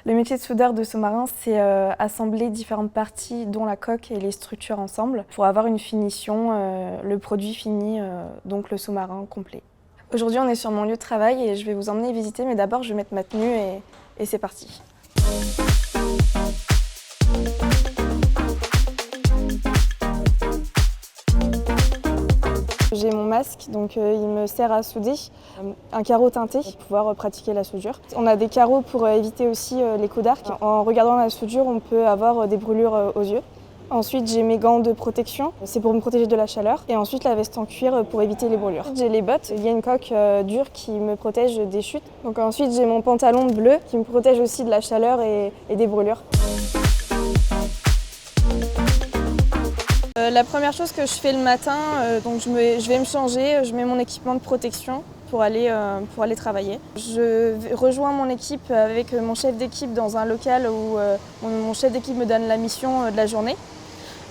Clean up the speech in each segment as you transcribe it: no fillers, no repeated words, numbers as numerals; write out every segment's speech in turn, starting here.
Le métier de soudeur de sous-marin, c'est assembler différentes parties, dont la coque et les structures ensemble, pour avoir une finition, le produit fini, donc le sous-marin complet. Aujourd'hui, on est sur mon lieu de travail et je vais vous emmener visiter, mais d'abord, je vais mettre ma tenue et c'est parti. J'ai mon masque, donc il me sert à souder, un carreau teinté pour pouvoir pratiquer la soudure. On a des carreaux pour éviter aussi les coups d'arc. En regardant la soudure, on peut avoir des brûlures aux yeux. Ensuite, j'ai mes gants de protection, c'est pour me protéger de la chaleur. Et ensuite, la veste en cuir pour éviter les brûlures. J'ai les bottes, il y a une coque dure qui me protège des chutes. Donc ensuite, j'ai mon pantalon bleu qui me protège aussi de la chaleur et des brûlures. La première chose que je fais le matin, donc je vais me changer, je mets mon équipement de protection pour aller travailler. Je rejoins mon équipe avec mon chef d'équipe dans un local où mon chef d'équipe me donne la mission de la journée.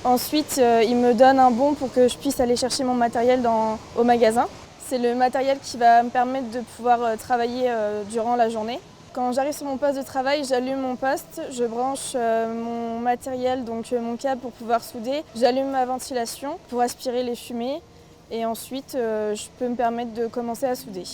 Ensuite, il me donne un bon pour que je puisse aller chercher mon matériel au magasin. C'est le matériel qui va me permettre de pouvoir travailler durant la journée. Quand j'arrive sur mon poste de travail, j'allume mon poste, je branche mon matériel, donc mon câble pour pouvoir souder. J'allume ma ventilation pour aspirer les fumées et ensuite je peux me permettre de commencer à souder.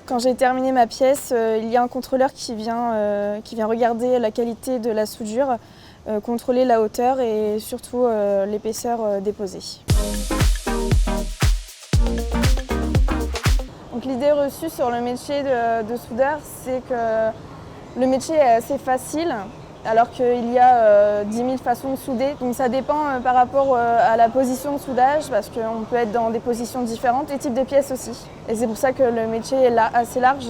Quand j'ai terminé ma pièce, il y a un contrôleur qui vient regarder la qualité de la soudure, contrôler la hauteur et surtout l'épaisseur déposée. Donc, l'idée reçue sur le métier de soudeur, c'est que le métier est assez facile, alors qu'il y a 10 000 façons de souder. Donc ça dépend par rapport à la position de soudage, parce qu'on peut être dans des positions différentes, les types de pièces aussi. Et c'est pour ça que le métier est assez large.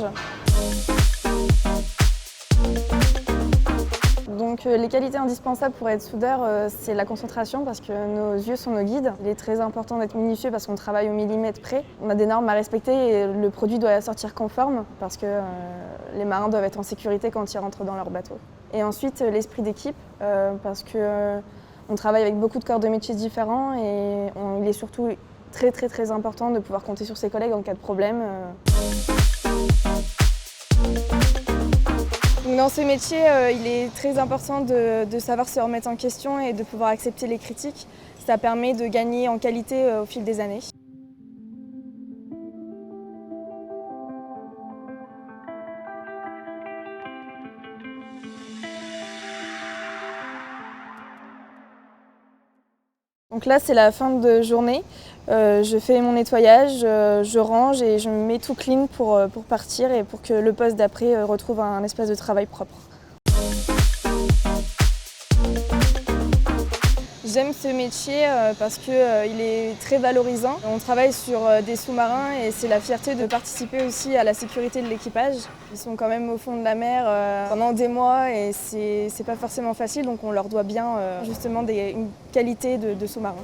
Donc les qualités indispensables pour être soudeur, c'est la concentration, parce que nos yeux sont nos guides. Il est très important d'être minutieux parce qu'on travaille au millimètre près. On a des normes à respecter et le produit doit sortir conforme, parce que les marins doivent être en sécurité quand ils rentrent dans leur bateau. Et ensuite l'esprit d'équipe, parce qu'on travaille avec beaucoup de corps de métiers différents et il est surtout très important de pouvoir compter sur ses collègues en cas de problème. Dans ce métier, il est très important de savoir se remettre en question et de pouvoir accepter les critiques. Ça permet de gagner en qualité au fil des années. Donc là, c'est la fin de journée. Je fais mon nettoyage, je range et je mets tout clean pour partir et pour que le poste d'après retrouve un espace de travail propre. J'aime ce métier parce qu'il est très valorisant. On travaille sur des sous-marins et c'est la fierté de participer aussi à la sécurité de l'équipage. Ils sont quand même au fond de la mer pendant des mois et c'est pas forcément facile, donc on leur doit bien justement une qualité de sous-marin.